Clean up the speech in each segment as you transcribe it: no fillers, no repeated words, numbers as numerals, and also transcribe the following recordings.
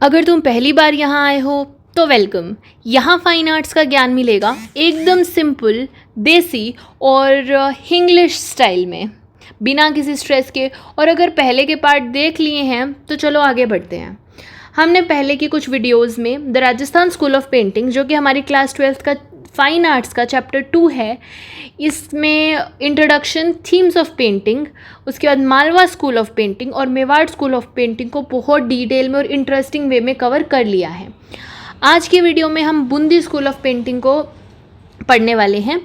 अगर तुम पहली बार यहाँ आए हो तो वेलकम। यहाँ फाइन आर्ट्स का ज्ञान मिलेगा एकदम सिंपल, देसी और इंग्लिश स्टाइल में, बिना किसी स्ट्रेस के। और अगर पहले के पार्ट देख लिए हैं तो चलो आगे बढ़ते हैं। हमने पहले की कुछ वीडियोस में the Rajasthan school of painting, जो कि हमारी क्लास 12th का फाइन आर्ट्स का चैप्टर 2 है, इसमें इंट्रोडक्शन, थीम्स ऑफ पेंटिंग, उसके बाद मालवा स्कूल ऑफ पेंटिंग और मेवाड़ स्कूल ऑफ पेंटिंग को बहुत डिटेल में और इंटरेस्टिंग वे में कवर कर लिया है। आज की वीडियो में हम बूंदी स्कूल ऑफ पेंटिंग को पढ़ने वाले हैं।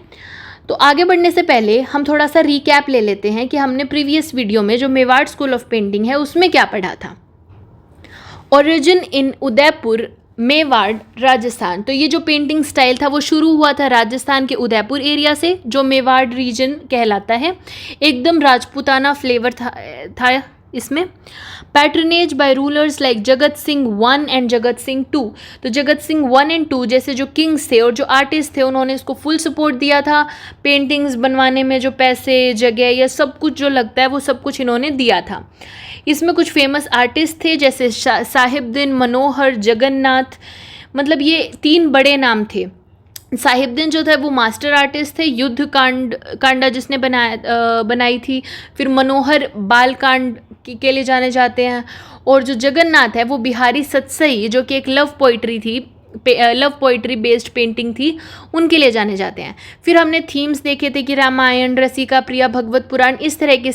तो आगे बढ़ने से पहले हम थोड़ा सा रिकैप ले लेते हैं कि हमने प्रीवियस वीडियो में जो मेवाड़ स्कूल ऑफ पेंटिंग है उसमें क्या पढ़ा था। ओरिजिन इन उदयपुर, मेवाड़, राजस्थान। तो ये जो पेंटिंग स्टाइल था वो शुरू हुआ था राजस्थान के उदयपुर एरिया से, जो मेवाड़ रीजन कहलाता है। एकदम राजपूताना फ्लेवर था इसमें। Patronage bye rulers like Jagat Singh 1 and Jagat Singh 2। तो जगत सिंह 1 एंड 2 जैसे जो किंग्स थे और जो आर्टिस्ट थे, उन्होंने इसको फुल सपोर्ट दिया था। पेंटिंग्स बनवाने में जो पैसे, जगह, या सब कुछ जो लगता है वो सब कुछ इन्होंने दिया था। इसमें कुछ फेमस आर्टिस्ट थे जैसे साहिबदीन, मनोहर, जगन्नाथ, मतलब ये 3 बड़े नाम थे। साहिबदीन जो था वो मास्टर आर्टिस्ट थे, युद्ध कांडा जिसने बनाई थी। फिर मनोहर बालकांड के लिए जाने जाते हैं। और जो जगन्नाथ है वो बिहारी सत्सई, जो कि एक लव पोइट्री बेस्ड पेंटिंग थी, उनके लिए जाने जाते हैं। फिर हमने थीम्स देखे थे कि रामायण, रसिका प्रिया, भगवत पुराण, इस तरह के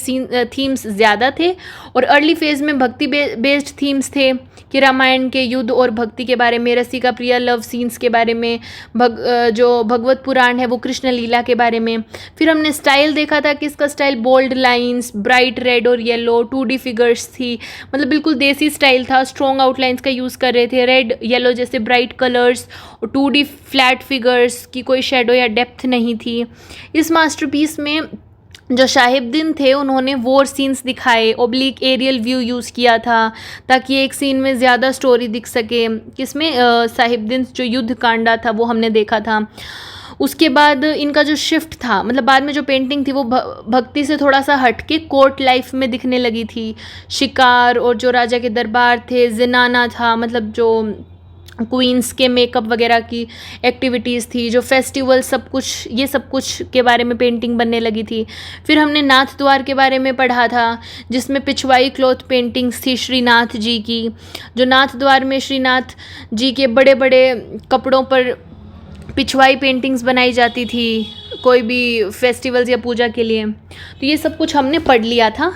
थीम्स ज़्यादा थे। और अर्ली फेज़ में भक्ति बेस्ड थीम्स थे कि रामायण के युद्ध और भक्ति के बारे में, रसिका प्रिया लव सीन्स के बारे में, जो भगवत पुराण है वो कृष्ण लीला के बारे में। फिर हमने स्टाइल देखा था कि इसका style bold lines, bright red और येलो, 2D फिगर्स थी, मतलब बिल्कुल देसी स्टाइल था। स्ट्रॉन्ग आउटलाइंस का यूज़ कर रहे थे, रेड येलो जैसे ब्राइट कलर्स, और 2D फ्लैट फिगर्स की कोई शेडो या डेप्थ नहीं थी। इस मास्टरपीस में जो साहिबदीन थे उन्होंने वॉर सीन्स दिखाए, ओब्लिक एरियल व्यू यूज़ किया था ताकि एक सीन में ज़्यादा स्टोरी दिख सके। किसमें? साहिबदीन जो युद्ध कांडा था वो हमने देखा था। उसके बाद इनका जो शिफ्ट था, मतलब बाद में जो पेंटिंग थी वो भक्ति से थोड़ा सा हटके कोर्ट लाइफ में दिखने लगी थी। शिकार और जो राजा के दरबार थे, जिनाना था, मतलब जो क्वींस के मेकअप वगैरह की एक्टिविटीज़ थी, जो फेस्टिवल, सब कुछ, ये सब कुछ के बारे में पेंटिंग बनने लगी थी। फिर हमने नाथ द्वार के बारे में पढ़ा था, जिसमें पिछवाई क्लॉथ पेंटिंग्स थी श्रीनाथ जी की। जो नाथ द्वार में श्रीनाथ जी के बड़े बड़े कपड़ों पर पिछवाई पेंटिंग्स बनाई जाती थी कोई भी फेस्टिवल्स या पूजा के लिए। तो ये सब कुछ हमने पढ़ लिया था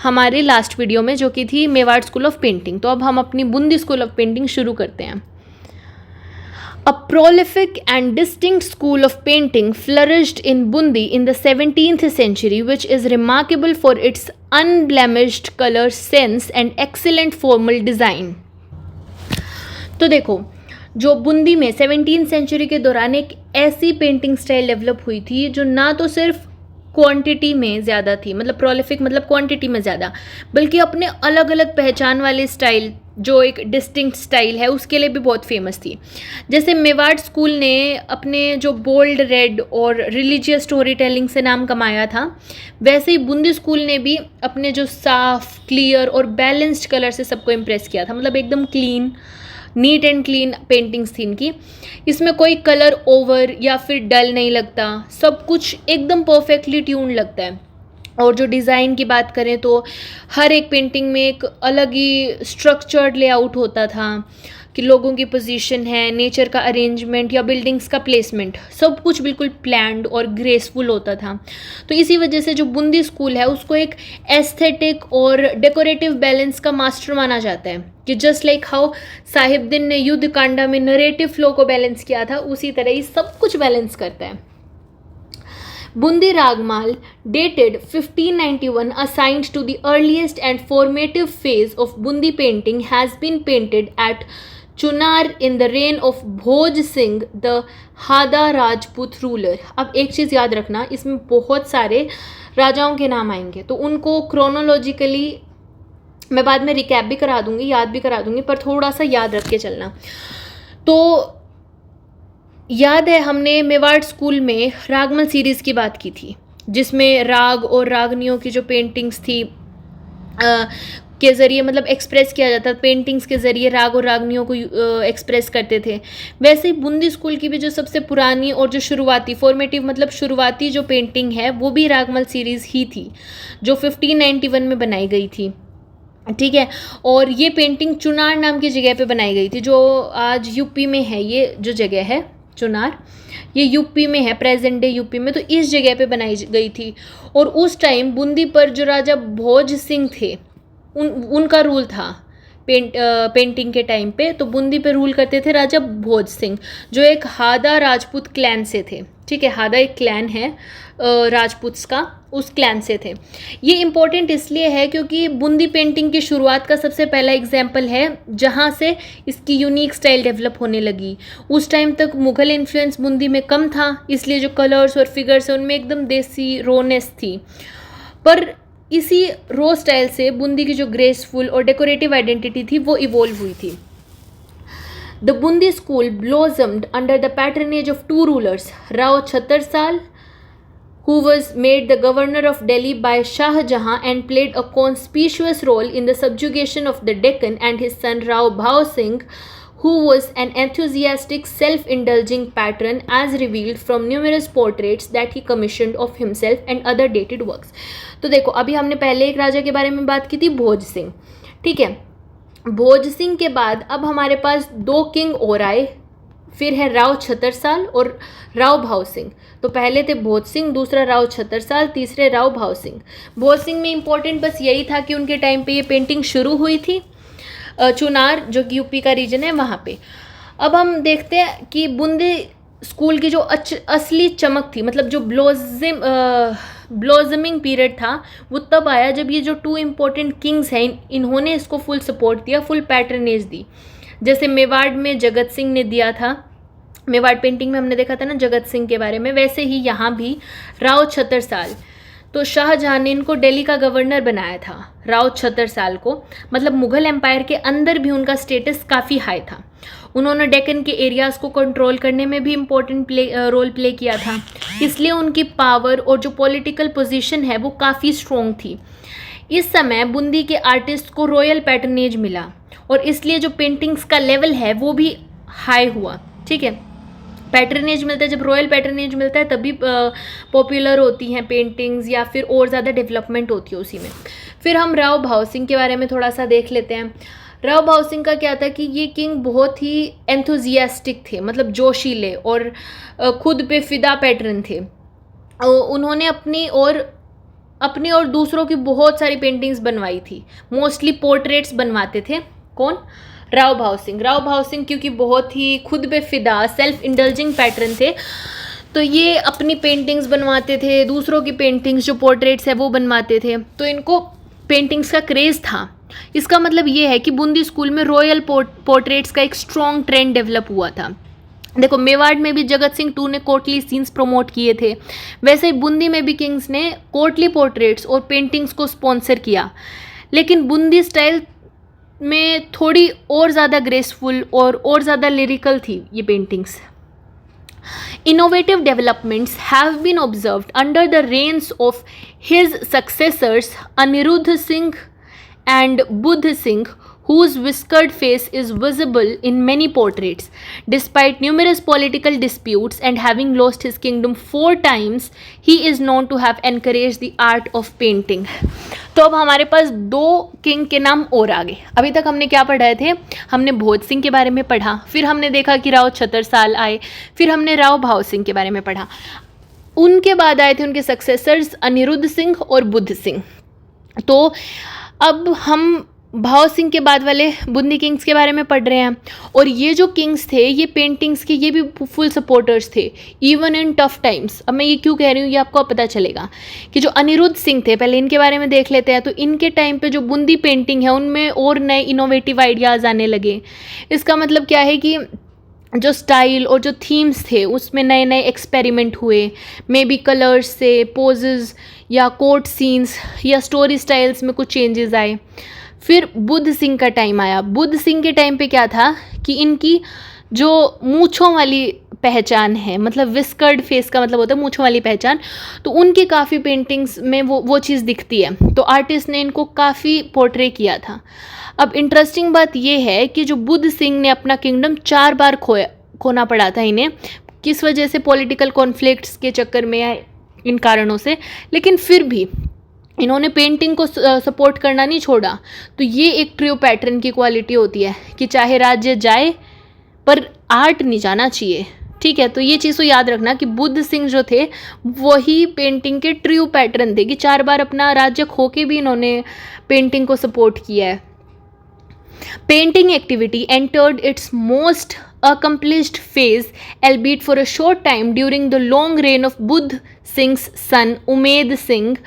हमारे लास्ट वीडियो में, जो कि थी मेवाड़ स्कूल ऑफ पेंटिंग। तो अब हम अपनी बूंदी स्कूल ऑफ पेंटिंग शुरू करते हैं। A prolific and distinct school of painting flourished in Bundi in the 17th century, which is remarkable for its unblemished color sense and excellent formal design. तो देखो, जो बूंदी में 17th सेंचुरी के दौरान एक ऐसी पेंटिंग स्टाइल डेवलप हुई थी जो ना तो सिर्फ क्वांटिटी में ज़्यादा थी, मतलब प्रोलिफिक मतलब क्वांटिटी में ज़्यादा, बल्कि अपने अलग अलग पहचान वाले स्टाइल, जो एक डिस्टिंक्ट स्टाइल है, उसके लिए भी बहुत फेमस थी। जैसे मेवाड़ स्कूल ने अपने जो बोल्ड रेड और रिलीजियस स्टोरी टेलिंग से नाम कमाया था, वैसे ही बूंदी स्कूल ने भी अपने जो साफ, क्लियर और बैलेंस्ड कलर से सबको इम्प्रेस किया था। मतलब एकदम clean, neat and clean paintings थी इनकी। इसमें कोई कलर ओवर या फिर डल नहीं लगता, सब कुछ एकदम परफेक्टली ट्यून लगता है। और जो डिज़ाइन की बात करें तो हर एक पेंटिंग में एक अलग ही स्ट्रक्चर्ड लेआउट होता था कि लोगों की पोजीशन है, नेचर का अरेंजमेंट या बिल्डिंग्स का प्लेसमेंट, सब कुछ बिल्कुल प्लान्ड और ग्रेसफुल होता था। तो इसी वजह से जो बूंदी स्कूल है उसको एक एस्थेटिक और डेकोरेटिव बैलेंस का मास्टर माना जाता है कि जस्ट लाइक हाउ साहिबदीन ने युद्ध कांडा में नरेटिव फ्लो को बैलेंस किया था, उसी तरह ही सब कुछ बैलेंस करता है। Bundi Ragmal, dated 1591, assigned to the earliest and formative phase of Bundi painting, has been painted at Chunar in the reign of Bhoj Singh, the Hada Rajput ruler. अब एक चीज़ याद रखना, इसमें बहुत सारे राजाओं के नाम आएंगे, तो उनको क्रोनोलॉजिकली मैं बाद में रिकैप भी करा दूंगी, याद भी करा दूंगी, पर थोड़ा सा याद रख के चलना। तो याद है हमने मेवाड़ स्कूल में रागमल सीरीज़ की बात की थी, जिसमें राग और रागनियों की जो पेंटिंग्स थी के ज़रिए मतलब एक्सप्रेस किया जाता, पेंटिंग्स के ज़रिए राग और रागनियों को एक्सप्रेस करते थे। वैसे ही बूंदी स्कूल की भी जो सबसे पुरानी और जो शुरुआती फॉर्मेटिव मतलब शुरुआती जो पेंटिंग है वो भी रागमल सीरीज़ ही थी, जो 1591 में बनाई गई थी। ठीक है, और ये पेंटिंग चुनार नाम की जगह पे बनाई गई थी, जो आज यूपी में है। ये जो जगह है चुनार, ये यूपी में है, प्रेजेंट डे यूपी में। तो इस जगह पे बनाई गई थी। और उस टाइम बूंदी पर जो राजा भोज सिंह थे उनका रूल था पेंटिंग के टाइम पे। तो बूंदी पे रूल करते थे राजा भोज सिंह, जो एक हादा राजपूत क्लैन से थे। ठीक है, हादा एक क्लैन है राजपूत्स का, उस क्लैन से थे। ये इम्पोर्टेंट इसलिए है क्योंकि बूंदी पेंटिंग की शुरुआत का सबसे पहला एग्जाम्पल है जहाँ से इसकी यूनिक स्टाइल डेवलप होने लगी। उस टाइम तक मुग़ल इन्फ्लुएंस बूंदी में कम था, इसलिए जो कलर्स और फिगर्स हैं उनमें एकदम देसी रोनेस थी। पर इसी रो स्टाइल से बूंदी की जो ग्रेसफुल और डेकोरेटिव आइडेंटिटी थी वो इवॉल्व हुई थी। The Bundi school blossomed under the patronage of two rulers, Rao Chhattarsal, who was made the governor of Delhi by Shah Jahan and played a conspicuous role in the subjugation of the Deccan, and his son Rao Bhau Singh, who was an enthusiastic, self-indulging patron as revealed from numerous portraits that he commissioned of himself and other dated works. तो देखो, अभी हमने पहले एक राजा के बारे में बात की थी, भोज सिंह। ठीक है, भोज सिंह के बाद अब हमारे पास दो किंग और आए, फिर है राव छतरसाल और राव भाव सिंह। तो पहले थे भोज सिंह, दूसरा राव छतरसाल, तीसरे राव भाव सिंह। भोज सिंह में इम्पोर्टेंट बस यही था कि उनके टाइम पे ये पेंटिंग शुरू हुई थी चुनार, जो कि यूपी का रीजन है, वहाँ पे। अब हम देखते हैं कि बूंदी स्कूल की जो असली चमक थी, मतलब जो ब्लॉसमिंग पीरियड था, वो तब आया जब ये जो टू इम्पोर्टेंट किंग्स हैं इन्होंने इसको फुल सपोर्ट दिया, फुल पैटर्नेज दी। जैसे मेवाड़ में जगत सिंह ने दिया था, मेवाड़ पेंटिंग में हमने देखा था ना जगत सिंह के बारे में, वैसे ही यहाँ भी राव छतरसाल। तो शाहजहाँ ने इनको दिल्ली का गवर्नर बनाया था, राव छतरसाल को। मतलब मुग़ल एम्पायर के अंदर भी उनका स्टेटस काफ़ी हाई था। उन्होंने डेक्कन के एरियाज़ को कंट्रोल करने में भी इम्पोर्टेंट रोल प्ले किया था, इसलिए उनकी पावर और जो पॉलिटिकल पोजीशन है वो काफ़ी स्ट्रॉन्ग थी। इस समय बूंदी के आर्टिस्ट को रॉयल पैटर्नेज मिला और इसलिए जो पेंटिंग्स का लेवल है वो भी हाई हुआ। ठीक है, पैटर्नेज मिलता है, जब रॉयल पैटर्नेज मिलता है तभी पॉपुलर होती हैं पेंटिंग्स या फिर और ज़्यादा डेवलपमेंट होती है उसी में। फिर हम राव भाव सिंह के बारे में थोड़ा सा देख लेते हैं। राव भाव सिंह का क्या था कि ये किंग बहुत ही एंथुजियास्टिक थे, मतलब जोशीले और खुद पे फिदा पैटर्न थे। उन्होंने अपनी और दूसरों की बहुत सारी पेंटिंग्स बनवाई थी, मोस्टली पोर्ट्रेट्स बनवाते थे। कौन? राव भाव सिंह। राव भाव सिंह क्योंकि बहुत ही खुद पे फिदा सेल्फ इंडल्जिंग पैटर्न थे, तो ये अपनी पेंटिंग्स बनवाते थे, दूसरों की पेंटिंग्स जो पोर्ट्रेट्स है वो बनवाते थे। तो इनको पेंटिंग्स का क्रेज़ था। इसका मतलब ये है कि बूंदी स्कूल में रॉयल पोर्ट्रेट्स का एक स्ट्रॉन्ग ट्रेंड डेवलप हुआ था। देखो, मेवाड़ में भी जगत सिंह टू ने कोर्टली सीन्स प्रमोट किए थे, वैसे ही बूंदी में भी किंग्स ने कोर्टली पोर्ट्रेट्स और पेंटिंग्स को स्पॉन्सर किया। लेकिन बूंदी स्टाइल में थोड़ी और ज़्यादा ग्रेसफुल और ज़्यादा लिरिकल थी ये paintings. Innovative developments have been observed under the reigns of his successors Anirudh Singh and Budh Singh, whose whiskered face is visible in many portraits. Despite numerous political disputes and having lost his kingdom 4 times, he is known to have encouraged the art of painting. तो अब हमारे पास 2 king के नाम और आ गए। अभी तक हमने क्या पढ़ाए थे? हमने भोज सिंह के बारे में पढ़ा, फिर हमने देखा कि राव छतरसाल आए, फिर हमने राव भाव सिंह के बारे में पढ़ा। उनके बाद आए थे उनके सक्सेसर्स अनिरुद्ध सिंह और बुद्ध सिंह। तो अब हम भाव सिंह के बाद वाले बूंदी किंग्स के बारे में पढ़ रहे हैं। और ये जो किंग्स थे ये पेंटिंग्स के ये भी फुल सपोर्टर्स थे इवन इन टफ टाइम्स। अब मैं ये क्यों कह रही हूँ ये आपको पता चलेगा कि जो अनिरुद्ध सिंह थे, पहले इनके बारे में देख लेते हैं। तो इनके टाइम पे जो बूंदी पेंटिंग है उनमें और नए इनोवेटिव आइडियाज़ आने लगे। इसका मतलब क्या है कि जो स्टाइल और जो थीम्स थे उसमें नए नए एक्सपेरिमेंट हुए, मे बी कलर्स से, पोजेस या कोर्ट सीन्स या स्टोरी स्टाइल्स में कुछ चेंजेस आए। फिर बुद्ध सिंह का टाइम आया। बुद्ध सिंह के टाइम पे क्या था कि इनकी जो मूँछों वाली पहचान है, मतलब विस्कर्ड फेस का मतलब होता है मूंछों वाली पहचान, तो उनकी काफ़ी पेंटिंग्स में वो चीज़ दिखती है। तो आर्टिस्ट ने इनको काफ़ी पोर्ट्रे किया था। अब इंटरेस्टिंग बात ये है कि जो बुद्ध सिंह ने अपना किंगडम 4 बार खोना पड़ा था इन्हें, किस वजह से, पॉलिटिकल कॉन्फ्लिक्ट्स के चक्कर में या इन कारणों से, लेकिन फिर भी इन्होंने पेंटिंग को सपोर्ट करना नहीं छोड़ा। तो ये एक ट्रियो पैटर्न की क्वालिटी होती है कि चाहे राज्य जाए पर आर्ट नहीं जाना चाहिए, ठीक है। तो ये चीज़ तो याद रखना कि बुद्ध सिंह जो थे वही पेंटिंग के ट्रियो पैटर्न थे कि 4 बार अपना राज्य खो के भी इन्होंने पेंटिंग को सपोर्ट किया है। Painting activity entered its most accomplished phase, albeit for a short time, during the long reign of Budh Singh's son Umed Singh,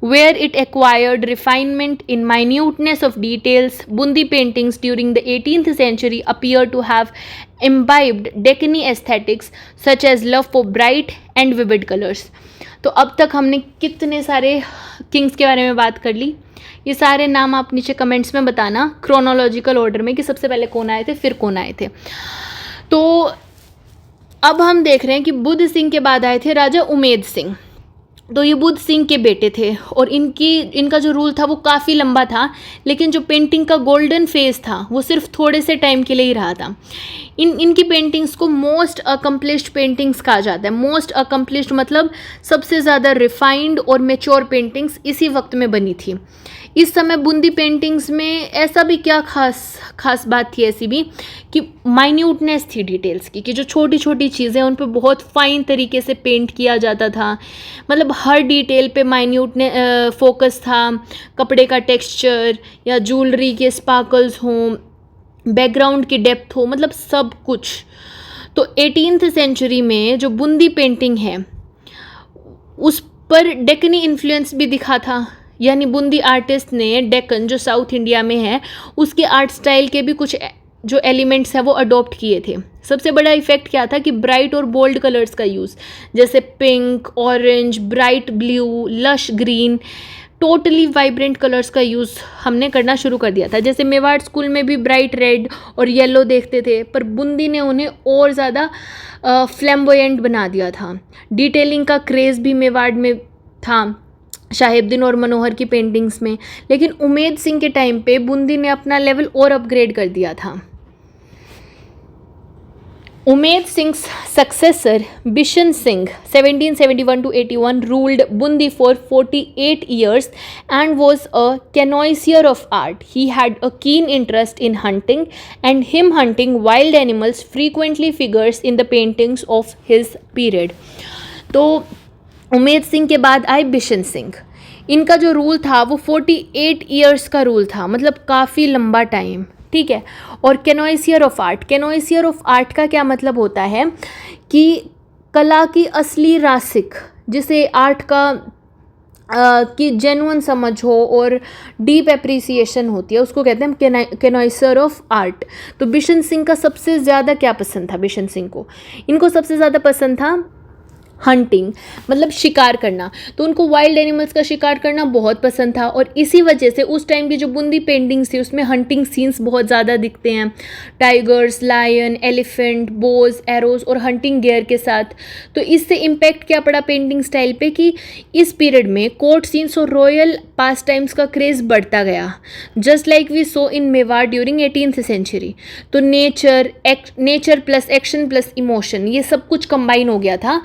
where it acquired refinement in minuteness of details. Bundi paintings during the 18th century appear to have imbibed Deccani aesthetics such as love for bright and vivid colors. तो अब तक हमने कितने सारे Kings के बारे में बात कर ली। ये सारे नाम आप नीचे कमेंट्स में बताना क्रोनोलॉजिकल ऑर्डर में कि सबसे पहले कौन आए थे, फिर कौन आए थे। तो अब हम देख रहे हैं कि बुद्ध सिंह के बाद आए थे राजा उमेद सिंह। तो ये बुद्ध सिंह के बेटे थे और इनका जो रूल था वो काफ़ी लंबा था, लेकिन जो पेंटिंग का गोल्डन फेज था वो सिर्फ थोड़े से टाइम के लिए ही रहा था। इनकी पेंटिंग्स को मोस्ट अकम्प्लिश्ड पेंटिंग्स कहा जाता है। मोस्ट अकम्प्लिश्ड मतलब सबसे ज़्यादा रिफाइंड और मेच्योर पेंटिंग्स इसी वक्त में बनी थी। इस समय बूंदी पेंटिंग्स में ऐसा भी क्या खास बात थी ऐसी भी कि माइन्यूटनेस थी डिटेल्स की, कि जो छोटी छोटी चीज़ें उन पर बहुत फाइन तरीके से पेंट किया जाता था। मतलब हर डिटेल पे माइन्यूट फोकस था, कपड़े का टेक्सचर या ज्वेलरी के स्पार्कल्स हों, बैकग्राउंड की डेप्थ हो, मतलब सब कुछ। तो 18th सेंचुरी में जो बूंदी पेंटिंग है उस पर डेक्कनी इन्फ्लुएंस भी दिखा था, यानी बूंदी आर्टिस्ट ने डेक्कन जो साउथ इंडिया में है उसके आर्ट स्टाइल के भी कुछ जो एलिमेंट्स हैं वो अडॉप्ट किए थे। सबसे बड़ा इफेक्ट क्या था कि ब्राइट और बोल्ड कलर्स का यूज़, जैसे pink, orange, bright blue, lush green, totally vibrant colours का यूज़ हमने करना शुरू कर दिया था। जैसे मेवाड़ स्कूल में भी ब्राइट रेड और येलो देखते थे, पर बूंदी ने उन्हें और ज़्यादा फ्लैम्बोयेंट बना दिया था। डिटेलिंग का क्रेज़ भी मेवाड़ में था शाहेबुद्दीन और मनोहर की पेंटिंग्स में, लेकिन उमेद सिंह के टाइम पे बूंदी ने अपना लेवल और अपग्रेड कर दिया था। Umed सिंह's successor Bishan Singh 1771 to 81 ruled Bundi for 48 years and was a connoisseur of art. He had a keen interest in hunting, and him hunting wild animals frequently figures in the paintings of his period. तो उमेद सिंह के बाद आए बिशन सिंह। इनका जो rule था वो 48 years का rule था, मतलब काफ़ी लंबा टाइम, ठीक है। और कैनोइसियर ऑफ आर्ट, कैनोइसियर ऑफ आर्ट का क्या मतलब होता है कि कला की असली रासिक, जिसे आर्ट का की जेन्युइन समझ हो और डीप एप्रिसिएशन होती है, उसको कहते हैं कैनोइसियर ऑफ आर्ट। तो बिशन सिंह का सबसे ज़्यादा क्या पसंद था, बिशन सिंह को, इनको सबसे ज़्यादा पसंद था हंटिंग, मतलब शिकार करना। तो उनको वाइल्ड एनिमल्स का शिकार करना बहुत पसंद था, और इसी वजह से उस टाइम की जो बूंदी पेंटिंग्स थी उसमें हंटिंग सीन्स बहुत ज़्यादा दिखते हैं, टाइगर्स, लायन, एलिफेंट, बोज, एरोज और हंटिंग गियर के साथ। तो इससे इम्पैक्ट क्या पड़ा पेंटिंग स्टाइल पे कि इस पीरियड में कोर्ट सीन्स और रॉयल पास टाइम्स का क्रेज़ बढ़ता गया, just like we saw in Mewar during 18th century. तो nature plus action plus emotion, ये सब कुछ कंबाइन हो गया था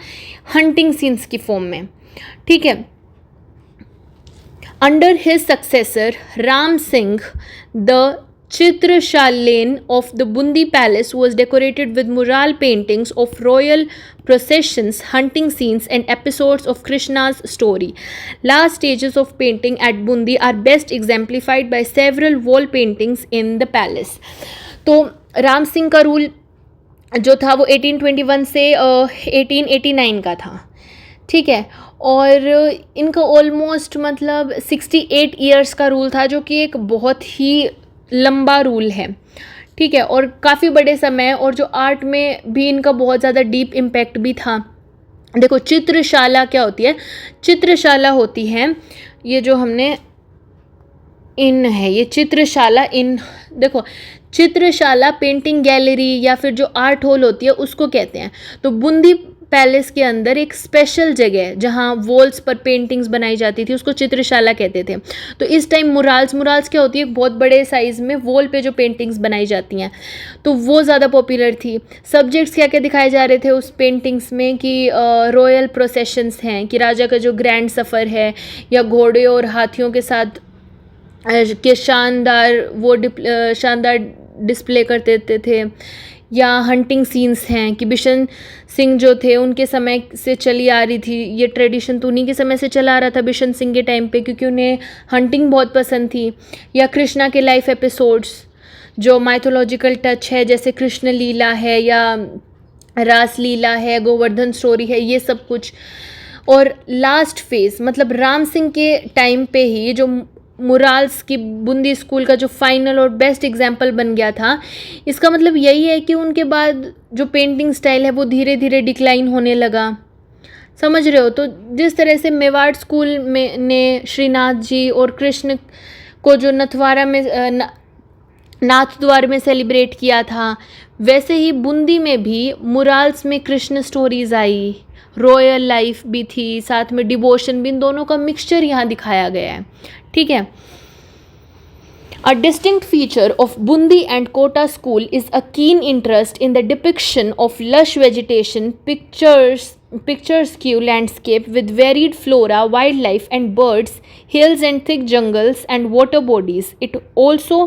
हंटिंग सीन्स की फॉर्म में, ठीक है। Under his successor Ram Singh, the Chitrashalane of the Bundi Palace was decorated with mural paintings of royal processions, hunting scenes, and episodes of Krishna's story. Last stages of painting at Bundi are best exemplified by several wall paintings in the palace. तो राम सिंह का rule जो था वो 1821 से 1889 का था, ठीक है। और इनका ऑलमोस्ट मतलब 68 ईयर्स का रूल था, जो कि एक बहुत ही लंबा रूल है, ठीक है, और काफ़ी बड़े समय, और जो आर्ट में भी इनका बहुत ज़्यादा डीप इम्पैक्ट भी था। देखो चित्रशाला क्या होती है, चित्रशाला होती है ये जो हमने इन है, ये चित्रशाला इन, देखो चित्रशाला पेंटिंग गैलरी या फिर जो आर्ट हॉल होती है उसको कहते हैं। तो बूंदी पैलेस के अंदर एक स्पेशल जगह है जहाँ वॉल्स पर पेंटिंग्स बनाई जाती थी, उसको चित्रशाला कहते थे। तो इस टाइम मुराल्स क्या होती है, बहुत बड़े साइज़ में वॉल पे जो पेंटिंग्स बनाई जाती हैं, तो वो ज़्यादा पॉपुलर थी। सब्जेक्ट्स क्या क्या दिखाए जा रहे थे उस पेंटिंग्स में कि रॉयल प्रोसेशंस हैं, कि राजा का जो ग्रैंड सफ़र है, या घोड़े और हाथियों के साथ के शानदार डिस्प्ले कर देते थे, या हंटिंग सीन्स हैं कि बिशन सिंह जो थे उनके समय से चली आ रही थी ये ट्रेडिशन, तो उन्हीं के समय से चला आ रहा था बिशन सिंह के टाइम पे, क्योंकि उन्हें हंटिंग बहुत पसंद थी। या कृष्णा के लाइफ एपिसोड्स जो माइथोलॉजिकल टच है, जैसे कृष्ण लीला है या रास लीला है, गोवर्धन स्टोरी है, ये सब कुछ। और लास्ट फेज मतलब राम सिंह के टाइम पे ही जो मुराल्स की बूंदी स्कूल का जो फाइनल और बेस्ट एग्जाम्पल बन गया था, इसका मतलब यही है कि उनके बाद जो पेंटिंग स्टाइल है वो धीरे धीरे डिक्लाइन होने लगा। समझ रहे हो? तो जिस तरह से मेवाड़ स्कूल में ने श्रीनाथ जी और कृष्ण को जो नथवारा में नाथद्वार में सेलिब्रेट किया था, वैसे ही बूंदी में भी मुराल्स में Krishna stories I, royal life भी थी, साथ में डिवोशन भी, इन दोनों का मिक्सचर यहाँ दिखाया गया है। ठीक है। A distinct feature of Bundi and Kota school is a keen interest in the depiction of lush vegetation, picturesque landscape with varied flora, wildlife and birds, hills and thick jungles and water bodies. It also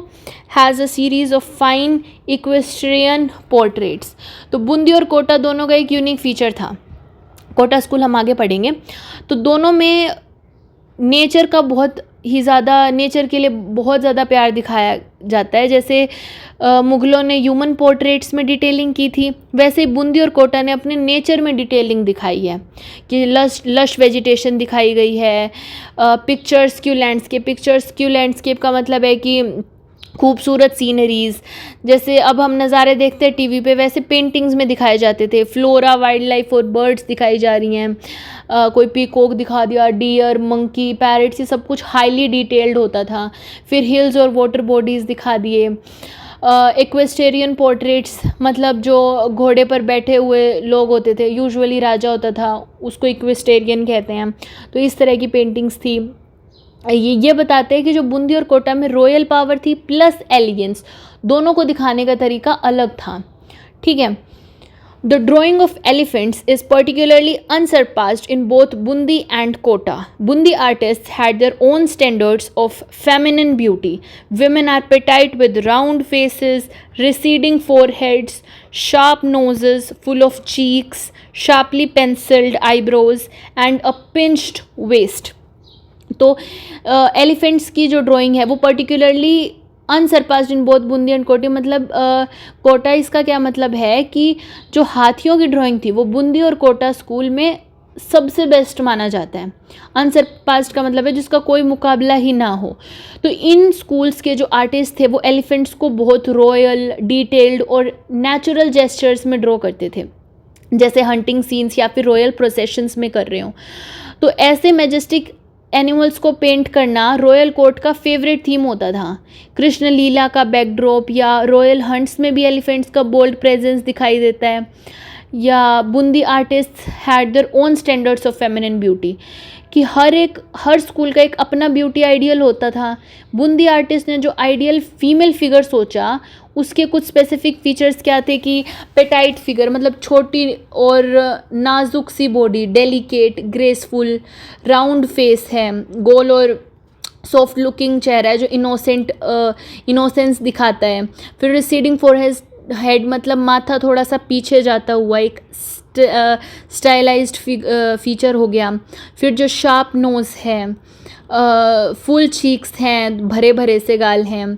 has a series of fine equestrian portraits. तो बूंदी और कोटा दोनों का एक unique feature था। Kota school हम आगे पढ़ेंगे, तो दोनों में नेचर का बहुत ही ज़्यादा, नेचर के लिए बहुत ज़्यादा प्यार दिखाया जाता है। जैसे मुग़लों ने ह्यूमन पोर्ट्रेट्स में डिटेलिंग की थी, वैसे ही बूंदी और कोटा ने अपने नेचर में डिटेलिंग दिखाई है कि लश वेजिटेशन दिखाई गई है। पिक्चर्स्क्यू लैंडस्केप का मतलब है कि खूबसूरत सीनरीज़, जैसे अब हम नज़ारे देखते हैं टीवी पे, वैसे पेंटिंग्स में दिखाए जाते थे। फ्लोरा, वाइल्ड लाइफ और बर्ड्स दिखाई जा रही हैं, कोई पीकॉक दिखा दिया, डियर, मंकी, पैरट्स, ये सब कुछ हाईली डिटेल्ड होता था। फिर हिल्स और वाटर बॉडीज़ दिखा दिए। इक्वेस्टेरियन पोर्ट्रेट्स मतलब जो घोड़े पर बैठे हुए लोग होते थे, यूजुअली राजा होता था, उसको इक्वेस्टेरियन कहते हैं। तो इस तरह की पेंटिंग्स थी। ये बताते हैं कि जो बूंदी और कोटा में रॉयल पावर थी प्लस एलिगेंस, दोनों को दिखाने का तरीका अलग था। ठीक है। The drawing of elephants is particularly unsurpassed in both Bundi and Kota. Bundi artists had their own standards of feminine beauty. Women are petite with round faces, receding foreheads, sharp noses full of cheeks, sharply penciled eyebrows, and a pinched waist. तो elephants की जो drawing है वो particularly unsurpassed in both Bundi and Kota, मतलब कोटा, इसका क्या मतलब है कि जो हाथियों की ड्राइंग थी वो बूंदी और कोटा स्कूल में सबसे बेस्ट माना जाता है। अनसरपास्ड का मतलब है जिसका कोई मुकाबला ही ना हो। तो इन स्कूल्स के जो आर्टिस्ट थे वो एलिफेंट्स को बहुत रॉयल, डिटेल्ड और नेचुरल जेस्चर्स में ड्रॉ करते थे, जैसे हंटिंग सीन्स या फिर रॉयल प्रोसेशंस में कर रहे हो। तो ऐसे मैजेस्टिक एनिमल्स को पेंट करना रॉयल कोर्ट का फेवरेट थीम होता था। कृष्ण लीला का बैकड्रॉप या रॉयल हंट्स में भी एलिफेंट्स का बोल्ड प्रेजेंस दिखाई देता है। या Bundi artist had their own standards of feminine beauty, कि हर स्कूल का एक अपना ब्यूटी आइडियल होता था। बूंदी आर्टिस्ट ने जो आइडियल फीमेल फिगर सोचा, उसके कुछ स्पेसिफिक फीचर्स क्या थे कि पेटाइट फिगर मतलब छोटी और नाजुक सी body, delicate, graceful, round face है, गोल और सॉफ्ट लुकिंग चेहरा है जो इनोसेंस दिखाता है। फिर रिसीडिंग फोरहेड मतलब माथा थोड़ा सा पीछे जाता हुआ एक स्टाइलाइज्ड फीचर हो गया। फिर जो शार्प नोज़ है, फुल चीक्स हैं, भरे भरे से गाल हैं,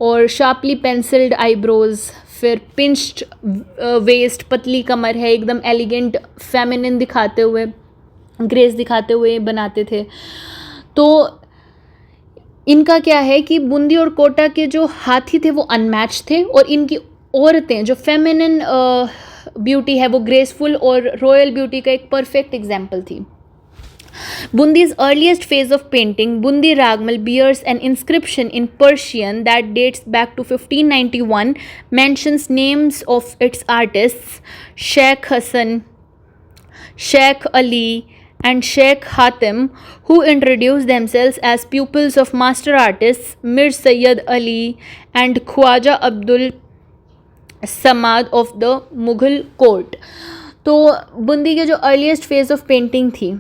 और शार्पली पेंसिल्ड आईब्रोज। फिर पिंच्ड वेस्ट, पतली कमर है, एकदम एलिगेंट फेमिनिन दिखाते हुए, ग्रेस दिखाते हुए बनाते थे। तो इनका क्या है कि बूंदी और कोटा के जो हाथी थे वो अनमैच थे, और इनकी औरतें जो फेमिनिन ब्यूटी है वो ग्रेसफुल और रॉयल ब्यूटी का एक परफेक्ट एग्जाम्पल थी। Bundi's earliest phase of painting, Bundi Ragmal, bears an inscription in Persian that dates back to 1591, mentions names of its artists Sheikh Hassan, Sheikh Ali, and Sheikh Hatim, who introduced themselves as pupils of master artists Mir Sayyid Ali and Khwaja Abdul Samad of the Mughal court. तो बूंदी के जो earliest phase of painting थी,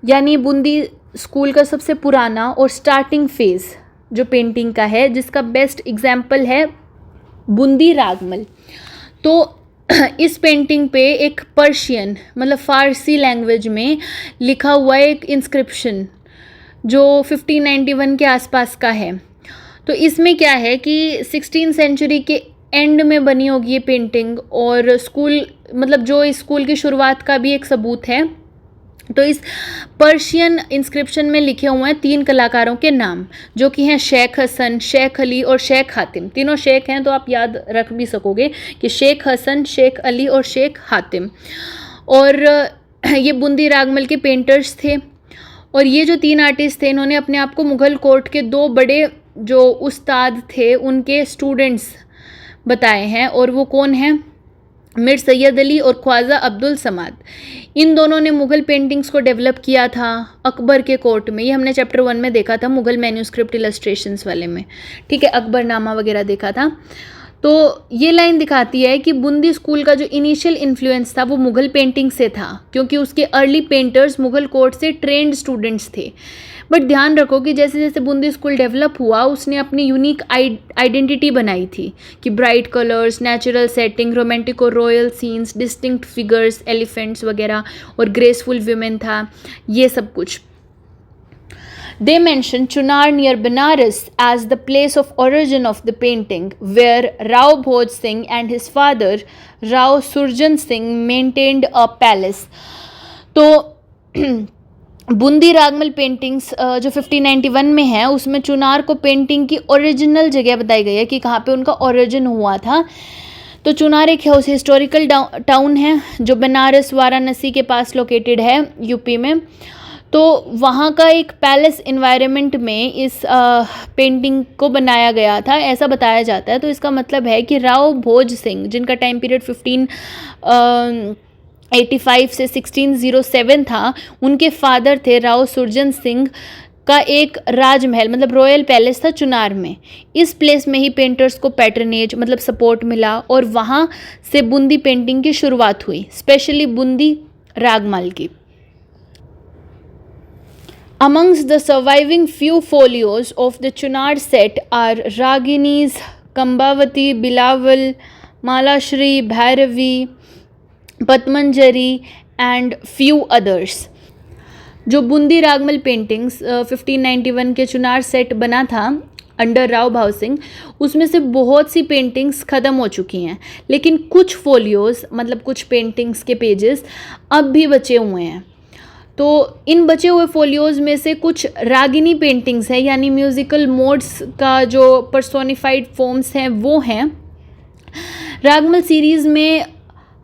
यानी Bundi school का सबसे पुराना और starting phase जो पेंटिंग का है, जिसका बेस्ट एग्जाम्पल है बूंदी रागमल। तो इस पेंटिंग पे एक पर्शियन मतलब फ़ारसी लैंग्वेज में लिखा हुआ एक इंस्क्रिप्शन जो 1591 के आसपास का है। तो इसमें क्या है कि 16th सेंचुरी के एंड में बनी होगी ये पेंटिंग, और स्कूल मतलब जो इस स्कूल की शुरुआत का भी एक सबूत है। तो इस पर्शियन इंस्क्रिप्शन में लिखे हुए हैं 3 कलाकारों के नाम, जो कि हैं शेख हसन, शेख अली और शेख हातिम। तीनों शेख हैं, तो आप याद रख भी सकोगे कि शेख हसन, शेख अली और शेख हातिम। और ये बूंदी रागमल के पेंटर्स थे। और ये जो 3 आर्टिस्ट थे, इन्होंने अपने आप को मुग़ल कोर्ट के 2 बड़े जो उस्ताद थे उनके स्टूडेंट्स बताए हैं, और वो कौन हैं? मिर सैयद अली और ख्वाजा अब्दुल समाद। इन दोनों ने मुग़ल पेंटिंग्स को डेवलप किया था अकबर के कोर्ट में। ये हमने चैप्टर 1 में देखा था, मुग़ल मैन्यूस्क्रिप्ट इलस्ट्रेशंस वाले में, ठीक है, अकबरनामा वगैरह देखा था। तो ये लाइन दिखाती है कि बूंदी स्कूल का जो इनिशियल इन्फ्लुएंस था वो मुग़ल पेंटिंग से था, क्योंकि उसके अर्ली पेंटर्स मुग़ल कोर्ट से ट्रेंड स्टूडेंट्स थे। बट ध्यान रखो कि जैसे जैसे बूंदी स्कूल डेवलप हुआ, उसने अपनी यूनिक आइडेंटिटी बनाई थी कि bright colours, natural setting, romantic और royal scenes, distinct figures, elephants वगैरह, और ग्रेसफुल वुमेन था, ये सब कुछ। They mention Chunar near Benares as the place of origin of the painting, where Rao Bhoj Singh and his father Rao Surjan Singh maintained a palace. तो Bundi Ragmal paintings जो 1591 में है, उसमें चुनार को पेंटिंग की ओरिजिनल जगह बताई गई है कि कहाँ पे उनका ओरिजिन हुआ था। तो चुनार एक हिस्टोरिकल टाउन है जो बनारस वाराणसी के पास लोकेटेड है यूपी में। तो वहाँ का एक पैलेस इन्वायरमेंट में इस पेंटिंग को बनाया गया था, ऐसा बताया जाता है। तो इसका मतलब है कि राव भोज सिंह, जिनका टाइम पीरियड 1585 से 1607 था, उनके फादर थे राव सुरजन सिंह का एक राजमहल मतलब रॉयल पैलेस था चुनार में। इस प्लेस में ही पेंटर्स को पैटर्नेज मतलब सपोर्ट मिला, और वहाँ से बूंदी पेंटिंग की शुरुआत हुई, स्पेशली बूंदी रागमाल की। Amongst the surviving few folios of the Chunar set are Raginis, Kambavati, Bilawal, Malashri, Bhairavi, Patmanjari and few others. जो बूंदी रागमल पेंटिंग्स 1591 के चुनार सेट बना था अंडर राव भाव सिंह, उसमें से बहुत सी पेंटिंग्स ख़त्म हो चुकी हैं, लेकिन कुछ फोलियोज़ मतलब कुछ पेंटिंग्स के पेजेस अब भी बचे हुए हैं। तो इन बचे हुए फोलियोज़ में से कुछ रागिनी पेंटिंग्स हैं, यानी म्यूज़िकल मोड्स का जो पर्सोनिफाइड फॉर्म्स हैं वो हैं। रागमल सीरीज़ में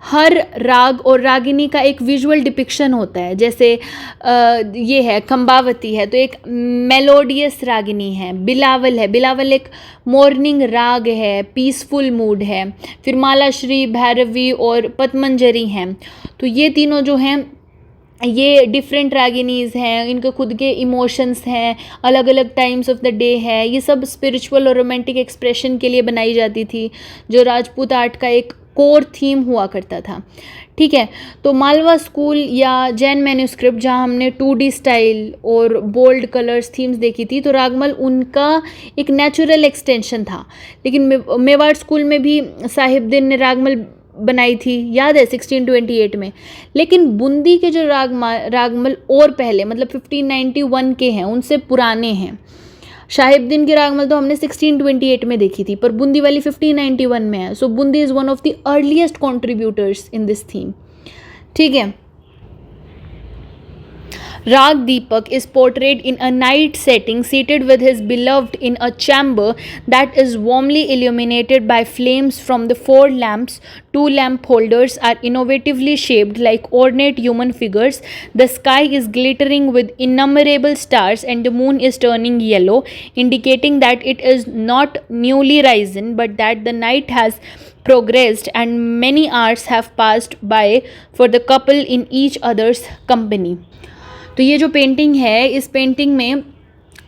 हर राग और रागिनी का एक विजुअल डिपिक्शन होता है। जैसे ये है खम्बावती है तो एक मेलोडियस रागिनी है, बिलावल है, बिलावल एक मॉर्निंग राग है, पीसफुल मूड है। फिर मालाश्री, भैरवी और पद्मंजरी हैं। तो ये तीनों जो हैं ये डिफरेंट रागिनीज़ हैं, इनके खुद के इमोशंस हैं, अलग अलग टाइम्स ऑफ द डे है। ये सब स्पिरिचुअल और रोमांटिक एक्सप्रेशन के लिए बनाई जाती थी, जो राजपूत आर्ट का एक कोर थीम हुआ करता था। ठीक है, तो मालवा स्कूल या जैन मैन्यूस्क्रिप्ट जहाँ हमने 2D स्टाइल और बोल्ड कलर्स थीम्स देखी थी, तो रागमल उनका एक नेचुरल एक्सटेंशन था। लेकिन मेवाड़ स्कूल में भी साहिबदीन ने रागमल बनाई थी, याद है 1628 में। लेकिन बूंदी के जो रागमल और पहले मतलब 1591 के हैं, उनसे पुराने हैं। शाहिबदीन की रागमल तो हमने 1628 में देखी थी, पर बूंदी वाली 1591 में है। So Bundi is one of the earliest contributors in this theme. ठीक है, Rag Deepak is portrayed in a night setting, seated with his beloved in a chamber that is warmly illuminated by flames from the four lamps. Two lamp holders are innovatively shaped like ornate human figures. The sky is glittering with innumerable stars, and the moon is turning yellow, indicating that it is not newly risen but that the night has progressed and many hours have passed by for the couple in each other's company. तो ये जो painting है, इस painting में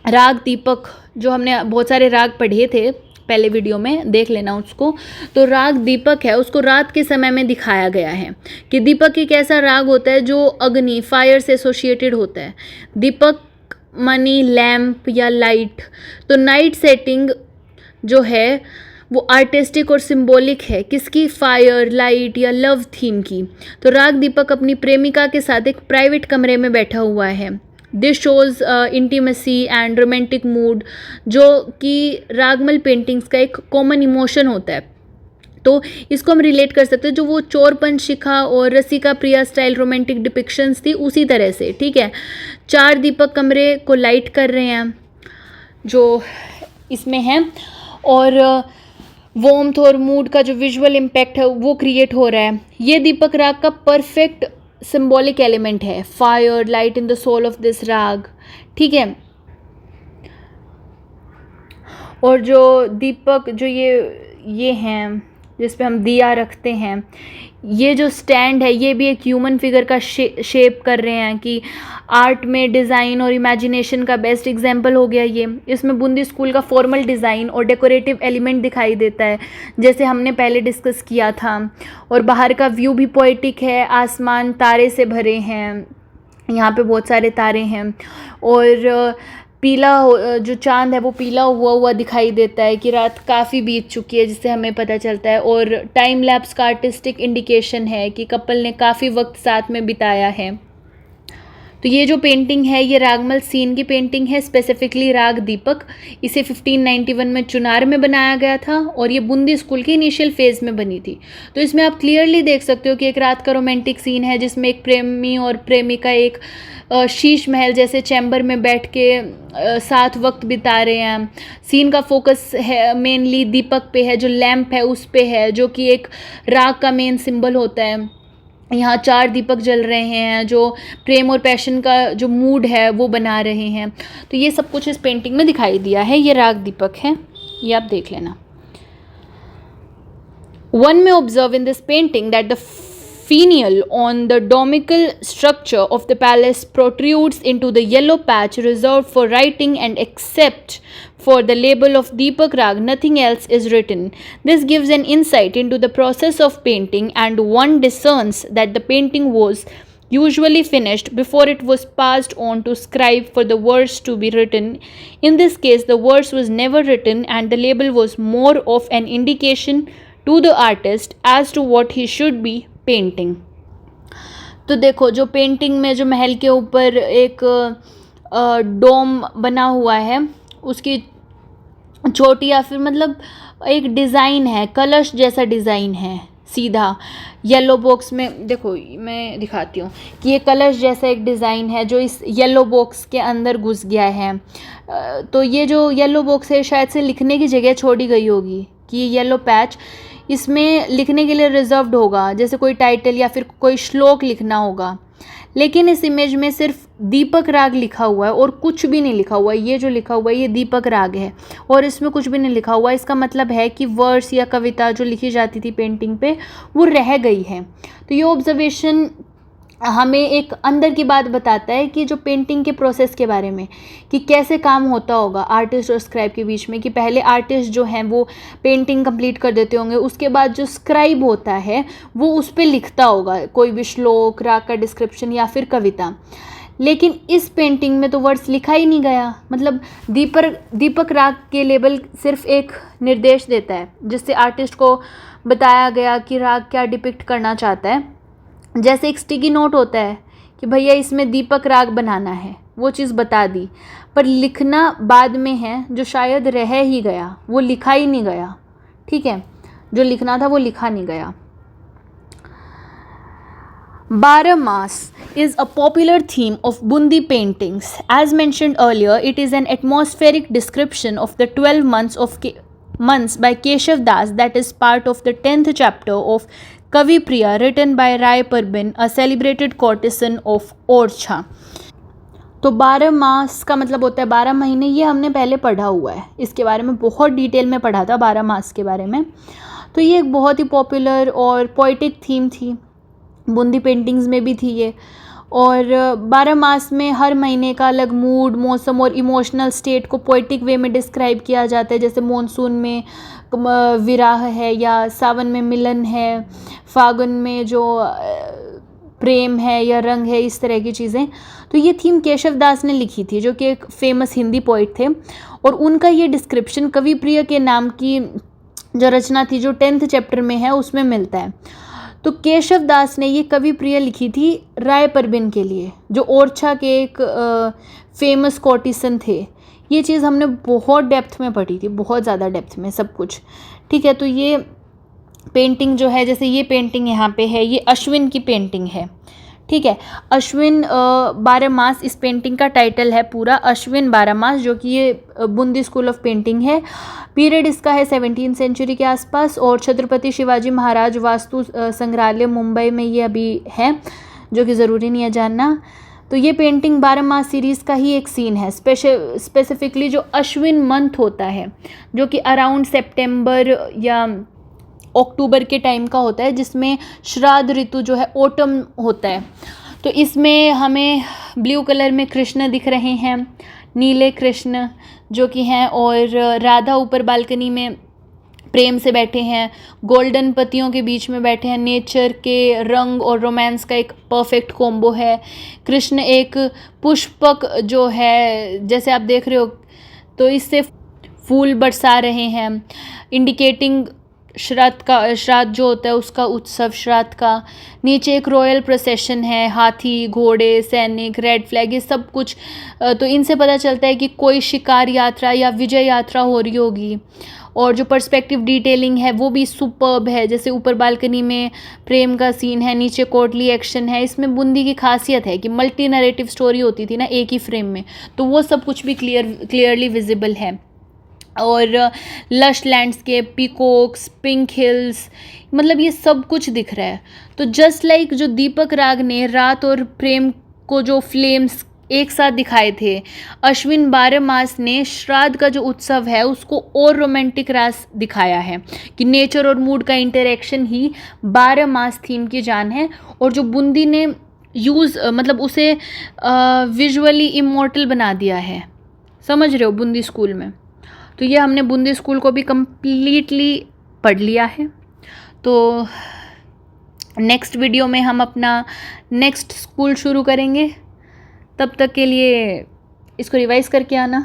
राग दीपक, जो हमने बहुत सारे राग पढ़े थे पहले वीडियो में, देख लेना उसको, तो राग दीपक है उसको रात के समय में दिखाया गया है कि दीपक एक ऐसा राग होता है जो अग्नि, फायर से एसोसिएटेड होता है। दीपक मनी, लैम्प या लाइट। तो नाइट सेटिंग जो है वो आर्टिस्टिक और सिंबॉलिक है, किसकी? फायर, लाइट या लव थीम की। तो राग दीपक अपनी प्रेमिका के साथ एक प्राइवेट कमरे में बैठा हुआ है। This shows intimacy and romantic mood, जो कि रागमल पेंटिंग्स का एक कॉमन इमोशन होता है। तो इसको हम रिलेट कर सकते हैं, जो वो चोरपन शिखा और रसिका प्रिया स्टाइल रोमांटिक डिपिक्शंस थी, उसी तरह से। ठीक है, 4 दीपक कमरे को लाइट कर रहे हैं जो इसमें हैं, और वॉर्मथ और मूड का जो विजुअल इम्पैक्ट है वो क्रिएट हो रहा है। ये दीपक राग का परफेक्ट सिंबॉलिक एलिमेंट है, fire, light in the soul of this raga. ठीक है, और जो दीपक जो ये हैं जिस पे हम दिया रखते हैं, ये जो स्टैंड है ये भी एक ह्यूमन फिगर का शेप कर रहे हैं कि आर्ट में डिज़ाइन और इमेजिनेशन का बेस्ट एग्जांपल हो गया ये। इसमें बूंदी स्कूल का फॉर्मल डिज़ाइन और डेकोरेटिव एलिमेंट दिखाई देता है, जैसे हमने पहले डिस्कस किया था। और बाहर का व्यू भी पोएटिक है, आसमान तारे से भरे हैं, यहाँ पे बहुत सारे तारे हैं, और पीला जो चांद है वो पीला हुआ दिखाई देता है कि रात काफ़ी बीत चुकी है, जिससे हमें पता चलता है। और टाइम लैप्स का आर्टिस्टिक इंडिकेशन है कि कपल ने काफ़ी वक्त साथ में बिताया है। तो ये जो पेंटिंग है ये रागमल सीन की पेंटिंग है, स्पेसिफिकली राग दीपक। इसे 1591 में चुनार में बनाया गया था और ये बूंदी स्कूल के इनिशियल फेज़ में बनी थी। तो इसमें आप क्लियरली देख सकते हो कि एक रात का रोमांटिक सीन है जिसमें एक प्रेमी और प्रेमिका एक शीश महल जैसे चैम्बर में बैठ के साथ वक्त बिता रहे हैं। सीन का फोकस है मेनली दीपक पे है, जो लैम्प है उस पे है, जो कि एक राग का मेन सिंबल होता है। यहाँ 4 दीपक जल रहे हैं जो प्रेम और पैशन का जो मूड है वो बना रहे हैं। तो ये सब कुछ इस पेंटिंग में दिखाई दिया है। ये राग दीपक है, ये आप देख लेना। One may observe in this painting that the finial on the domical structure of the palace protrudes into the yellow patch reserved for writing, and except for the label of Deepak Rag, nothing else is written. This gives an insight into the process of painting, and one discerns that the painting was usually finished before it was passed on to scribe for the verse to be written. In this case, the verse was never written, and the label was more of an indication to the artist as to what he should be painting. तो देखो जो painting में जो महल के ऊपर एक डोम बना हुआ है, उसकी छोटी या फिर मतलब एक डिज़ाइन है, कलश जैसा डिज़ाइन है सीधा येलो बॉक्स में। देखो मैं दिखाती हूँ कि ये कलश जैसा एक डिज़ाइन है जो इस येलो बॉक्स के अंदर घुस गया है। तो ये जो येलो बॉक्स है शायद से लिखने की जगह छोड़ी गई होगी कि ये येलो पैच इसमें लिखने के लिए रिजर्व्ड होगा, जैसे कोई टाइटल या फिर कोई श्लोक लिखना होगा। लेकिन इस इमेज में सिर्फ दीपक राग लिखा हुआ है और कुछ भी नहीं लिखा हुआ है। ये जो लिखा हुआ है ये दीपक राग है और इसमें कुछ भी नहीं लिखा हुआ है। इसका मतलब है कि वर्स या कविता जो लिखी जाती थी पेंटिंग पे वो रह गई है। तो ये ऑब्जर्वेशन हमें एक अंदर की बात बताता है कि जो पेंटिंग के प्रोसेस के बारे में, कि कैसे काम होता होगा आर्टिस्ट और स्क्राइब के बीच में। कि पहले आर्टिस्ट जो हैं वो पेंटिंग कंप्लीट कर देते होंगे, उसके बाद जो स्क्राइब होता है वो उस पर लिखता होगा कोई भी श्लोक, राग का डिस्क्रिप्शन या फिर कविता। लेकिन इस पेंटिंग में तो वर्ड्स लिखा ही नहीं गया। मतलब दीपक राग के लेबल सिर्फ एक निर्देश देता है जिससे आर्टिस्ट को बताया गया कि राग क्या डिपिक्ट करना चाहता है। जैसे एक स्टिकी नोट होता है कि भैया इसमें दीपक राग बनाना है, वो चीज़ बता दी, पर लिखना बाद में है जो शायद रह ही गया, वो लिखा ही नहीं गया। ठीक है, जो लिखना था वो लिखा नहीं गया। 12 मास is a popular theme of Bundi paintings. As mentioned earlier, it is an atmospheric description of the 12 months by Keshav Das, that is part of the 10th chapter of Kavi Priya, written by Rai Parbin, a celebrated courtesan of Orchha. तो 12 मास का मतलब होता है 12 महीने, ये हमने पहले पढ़ा हुआ है, इसके बारे में बहुत डिटेल में पढ़ा था 12 मास के बारे में. तो ये एक बहुत ही पॉपुलर और पोइटिक थीम थी, बूंदी पेंटिंग्स में भी थी ये. और 12 मास में हर महीने का अलग मूड, मौसम और इमोशनल स्टेट को पोइटिक वे में डिस्क्राइब किया जाता है. जैसे मॉनसून में विराह है, या सावन में मिलन है, फागुन में जो प्रेम है या रंग है, इस तरह की चीज़ें. तो ये थीम केशव दास ने लिखी थी, जो कि एक फेमस हिंदी पोइट थे. और उनका ये डिस्क्रिप्शन कवि प्रिय के नाम की जो रचना थी, जो 10th चैप्टर में है, उसमें मिलता है. तो केशव दास ने ये कवि प्रिय लिखी थी राय परबिन के लिए, जो ओरछा के एक फेमस कोर्टिसन थे. ये चीज़ हमने बहुत डेप्थ में पढ़ी थी, बहुत ज़्यादा डेप्थ में सब कुछ. ठीक है, तो ये पेंटिंग जो है, जैसे ये पेंटिंग यहाँ पे है, ये अश्विन की पेंटिंग है. ठीक है, अश्विन 12 मास, इस पेंटिंग का टाइटल है पूरा अश्विन 12 मास, जो कि ये बूंदी स्कूल ऑफ पेंटिंग है. पीरियड इसका है 17th सेंचुरी के आसपास. और छत्रपति शिवाजी महाराज वास्तु संग्रहालय मुंबई में ये अभी है, जो कि ज़रूरी नहीं है जानना. तो ये पेंटिंग 12 मास सीरीज़ का ही एक सीन है. स्पेसिफिकली जो अश्विन मंथ होता है, जो कि अराउंड सितंबर या अक्टूबर के टाइम का होता है, जिसमें श्राद्ध ऋतु जो है ऑटम होता है. तो इसमें हमें ब्लू कलर में कृष्ण दिख रहे हैं, नीले कृष्ण जो कि हैं, और राधा ऊपर बालकनी में प्रेम से बैठे हैं, गोल्डन पत्तियों के बीच में बैठे हैं. नेचर के रंग और रोमांस का एक परफेक्ट कॉम्बो है. कृष्ण एक पुष्पक जो है, जैसे आप देख रहे हो, तो इससे फूल बरसा रहे हैं, इंडिकेटिंग श्राद्ध जो होता है उसका उत्सव, श्राद्ध का. नीचे एक रॉयल प्रोसेशन है, हाथी, घोड़े, सैनिक, रेड फ्लैग, ये सब कुछ. तो इनसे पता चलता है कि कोई शिकार यात्रा या विजय यात्रा हो रही होगी. और जो पर्सपेक्टिव डिटेलिंग है वो भी सुपर्ब है. जैसे ऊपर बालकनी में प्रेम का सीन है, नीचे कोर्टली एक्शन है. इसमें बूंदी की खासियत है कि मल्टी नरेटिव स्टोरी होती थी ना एक ही फ्रेम में, तो वो सब कुछ भी क्लियरली विजिबल है. और lush landscape, peacocks, pink hills, मतलब ये सब कुछ दिख रहा है. तो जस्ट लाइक जो दीपक राग ने रात और प्रेम को जो फ्लेम्स एक साथ दिखाए थे, अश्विन 12 मास ने श्राद्ध का जो उत्सव है उसको और रोमांटिक रास दिखाया है, कि नेचर और मूड का इंटरेक्शन ही 12 मास थीम की जान है. और जो बूंदी ने मतलब उसे विजुअली इमॉर्टल बना दिया है, समझ रहे हो, बूंदी स्कूल में. तो ये हमने बूंदी स्कूल को भी कम्प्लीटली पढ़ लिया है. तो नेक्स्ट वीडियो में हम अपना नेक्स्ट स्कूल शुरू करेंगे. तब तक के लिए इसको रिवाइज़ करके आना.